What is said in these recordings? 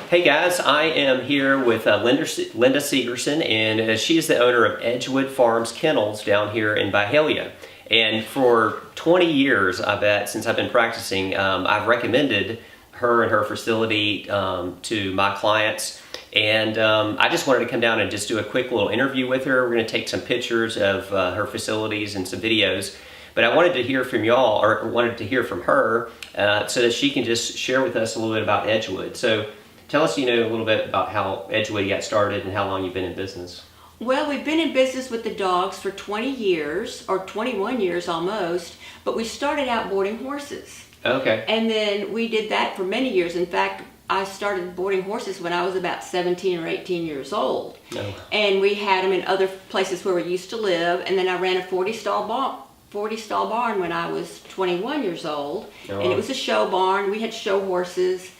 Hey guys, I am here with Linda Segerson, and she is the owner of Edgewood Farm Kennels down here in Byhalia. And for 20 years, I bet, since I've been practicing, I've recommended her and her facility to my clients. And I just wanted to come down and just do a quick little interview with her. We're going to take some pictures of her facilities and some videos. But I wanted to hear from y'all, or wanted to hear from her, so that she can just share with us a little bit about Edgewood. So tell us, a little bit about how Edgewood got started and how long you've been in business. Well, we've been in business with the dogs for 20 years, or 21 years almost, but we started out boarding horses. Okay. And then we did that for many years. In fact, I started boarding horses when I was about 17 or 18 years old. No. And we had them in other places where we used to live, and then I ran a 40-stall barn when I was 21 years old. Oh. And it was a show barn. We had show horses.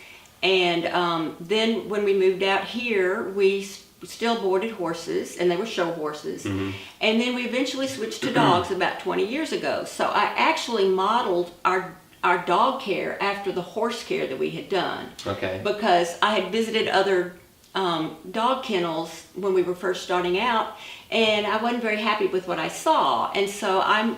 And then when we moved out here, we still boarded horses, and they were show horses. Mm-hmm. And then we eventually switched to dogs about 20 years ago. So I actually modeled our dog care after the horse care that we had done. Okay. Because I had visited other dog kennels when we were first starting out, and I wasn't very happy with what I saw. And so I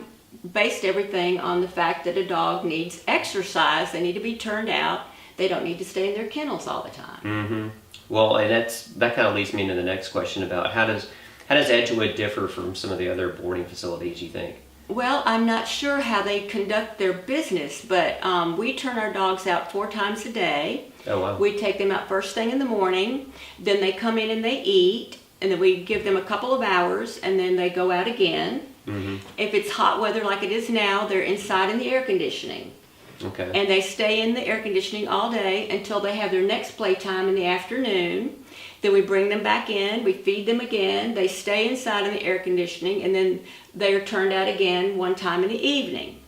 based everything on the fact that a dog needs exercise. They need to be turned out. They don't need to stay in their kennels all the time. Mm-hmm. Well, and that kind of leads me into the next question about how does Edgewood differ from some of the other boarding facilities, you think? Well, I'm not sure how they conduct their business, but we turn our dogs out 4 times a day. Oh, wow. We take them out first thing in the morning, then they come in and they eat, and then we give them a couple of hours, and then they go out again. Mm-hmm. If it's hot weather like it is now, they're inside in the air conditioning. Okay. And they stay in the air conditioning all day until they have their next playtime in the afternoon. Then we bring them back in, we feed them again, they stay inside in the air conditioning, and then they are turned out again one time in the evening.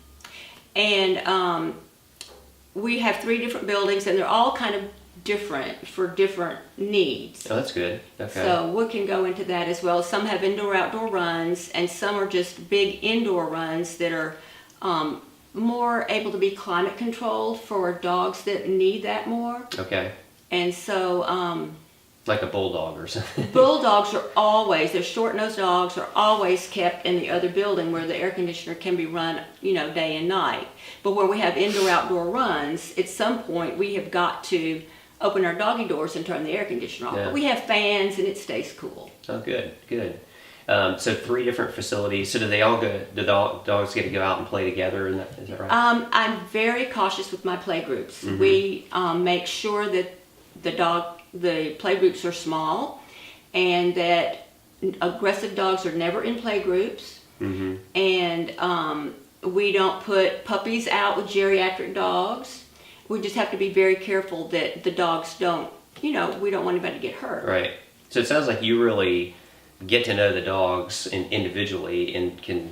And we have 3 different buildings, and they're all kind of different for different needs. Oh, that's good. Okay. So we can go into that as well. Some have indoor-outdoor runs, and some are just big indoor runs that are more able to be climate controlled for dogs that need that more. Okay. And so like a bulldog or something. Bulldogs are always, they're short-nosed dogs, are always kept in the other building where the air conditioner can be run, day and night. But where we have indoor-outdoor runs, at some point we have got to open our doggy doors and turn the air conditioner off. Yeah. But we have fans and it stays cool. Oh, good, good. So 3 different facilities. So do they all go? Do the dogs get to go out and play together? Is that right? I'm very cautious with my play groups. Mm-hmm. We make sure that the play groups are small, and that aggressive dogs are never in play groups. Mm-hmm. And we don't put puppies out with geriatric dogs. We just have to be very careful that the dogs don't. We don't want anybody to get hurt. Right. So it sounds like you really get to know the dogs individually and can,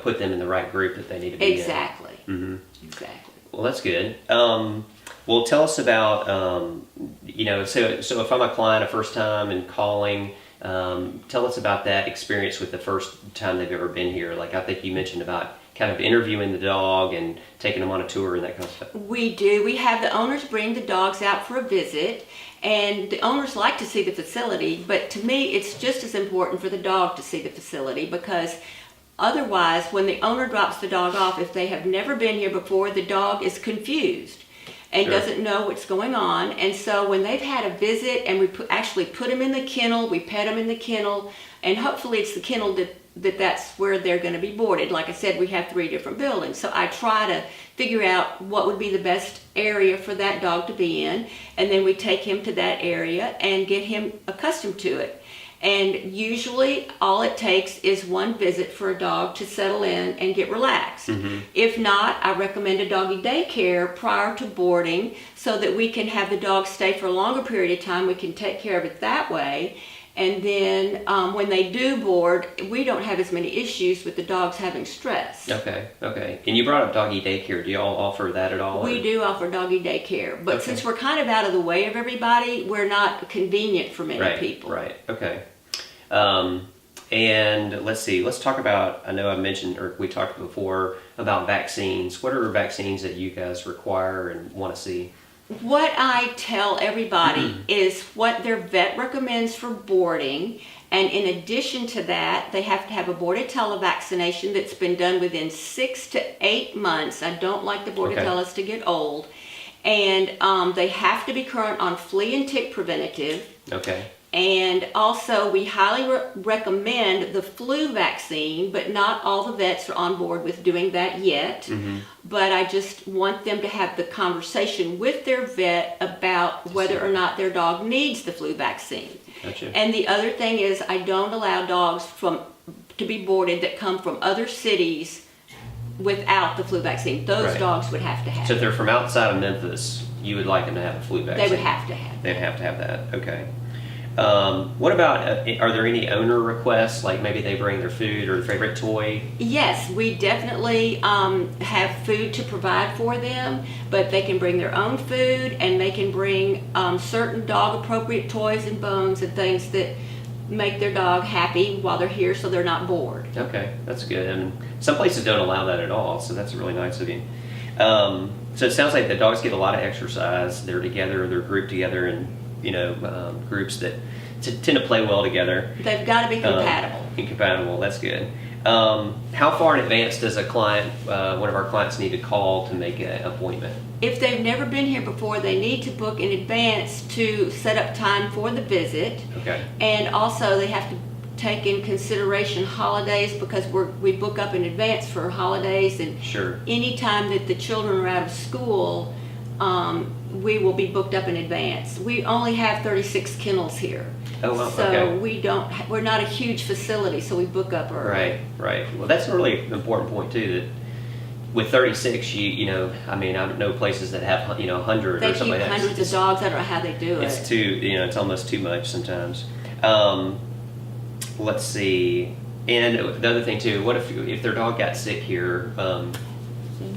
put them in the right group that they need to be exactly. in. Mm-hmm. Exactly. Well, that's good. Well, tell us about, so if I'm a client a first time and calling, tell us about that experience with the first time they've ever been here. Like I think you mentioned about kind of interviewing the dog and taking them on a tour and that kind of stuff. We do. We have the owners bring the dogs out for a visit, and the owners like to see the facility, but to me it's just as important for the dog to see the facility, because otherwise when the owner drops the dog off, if they have never been here before, the dog is confused and Sure. doesn't know what's going on. And so when they've had a visit and we actually put them in the kennel, we pet them in the kennel, and hopefully it's the kennel that's where they're going to be boarded. Like I said, we have 3 different buildings, so I try to figure out what would be the best area for that dog to be in, and then we take him to that area and get him accustomed to it. And usually all it takes is 1 visit for a dog to settle in and get relaxed. Mm-hmm. If not, I recommend a doggy daycare prior to boarding so that we can have the dog stay for a longer period of time. We can take care of it that way. And then when they do board, we don't have as many issues with the dogs having stress. Okay, okay. And you brought up doggy daycare. Do you all offer that at all? We do offer doggy daycare. But since we're kind of out of the way of everybody, we're not convenient for many people. Right, okay. And let's see, let's talk about, I know I mentioned, or we talked before about vaccines. What are vaccines that you guys require and want to see? What I tell everybody is what their vet recommends for boarding, and in addition to that, they have to have a Bordetella vaccination that's been done within 6 to 8 months. I don't like the Bordetellas to get old. And they have to be current on flea and tick preventative. Okay. And also, we highly recommend the flu vaccine, but not all the vets are on board with doing that yet. But I just want them to have the conversation with their vet about whether or not their dog needs the flu vaccine. Gotcha. And the other thing is, I don't allow dogs to be boarded that come from other cities without the flu vaccine. Those dogs would have to have So it. if they're from outside of Memphis, you would like them to have a flu vaccine? They would have to have it. They'd have to have that. Okay. What about, are there any owner requests, like maybe they bring their food or their favorite toy? Yes, we definitely have food to provide for them, but they can bring their own food, and they can bring certain dog-appropriate toys and bones and things that make their dog happy while they're here so they're not bored. Okay, that's good. And some places don't allow that at all, so that's really nice of you. So it sounds like the dogs get a lot of exercise. They're together, they're grouped together in, groups that tend to play well together. They've got to be compatible. Compatible, that's good. How far in advance does a client, one of our clients, need to call to make an appointment? If they've never been here before, they need to book in advance to set up time for the visit. Okay. And also they have to take in consideration holidays, because we book up in advance for holidays, and any time that the children are out of school, we will be booked up in advance. We only have 36 kennels here. Oh, well, so okay. we're not a huge facility, so we book up early. Right. Well, that's a really important point too, that with 36, I know places that have, 100 they or something like that. They keep hundreds of dogs. I don't know how they do it. It's it's almost too much sometimes. Let's see. And the other thing too, what if their dog got sick here?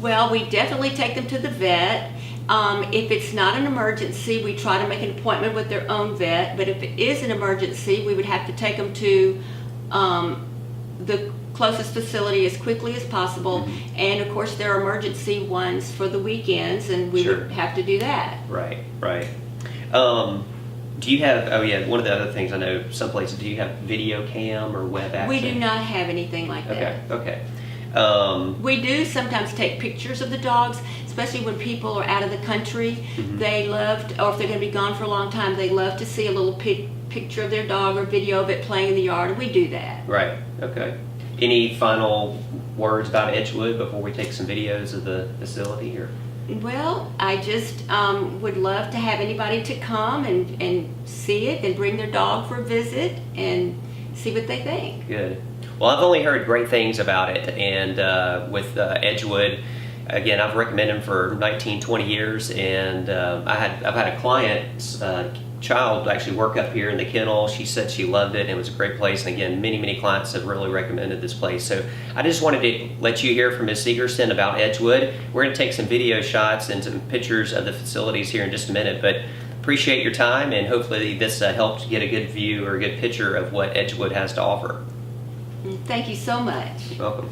Well, we definitely take them to the vet. If it's not an emergency, we try to make an appointment with their own vet. But if it is an emergency, we would have to take them to the closest facility as quickly as possible. And of course, there are emergency ones for the weekends, and we would have to do that. Right. Do you have, one of the other things I know some places, do you have video cam or web access? We do not have anything like that. Okay. We do sometimes take pictures of the dogs, especially when people are out of the country. They love, or if they're going to be gone for a long time, they love to see a little picture of their dog or video of it playing in the yard, and we do that. Right, okay. Any final words about Edgewood before we take some videos of the facility here? Well, I just would love to have anybody to come and see it and bring their dog for a visit and see what they think. Good. Well, I've only heard great things about it, and with Edgewood, again, I've recommended them for 19, 20 years, and I've had a client's child actually work up here in the kennel. She said she loved it, and it was a great place, and again, many clients have really recommended this place. So I just wanted to let you hear from Ms. Segerson about Edgewood. We're going to take some video shots and some pictures of the facilities here in just a minute, but appreciate your time, and hopefully this helped get a good view or a good picture of what Edgewood has to offer. Thank you so much. You're welcome.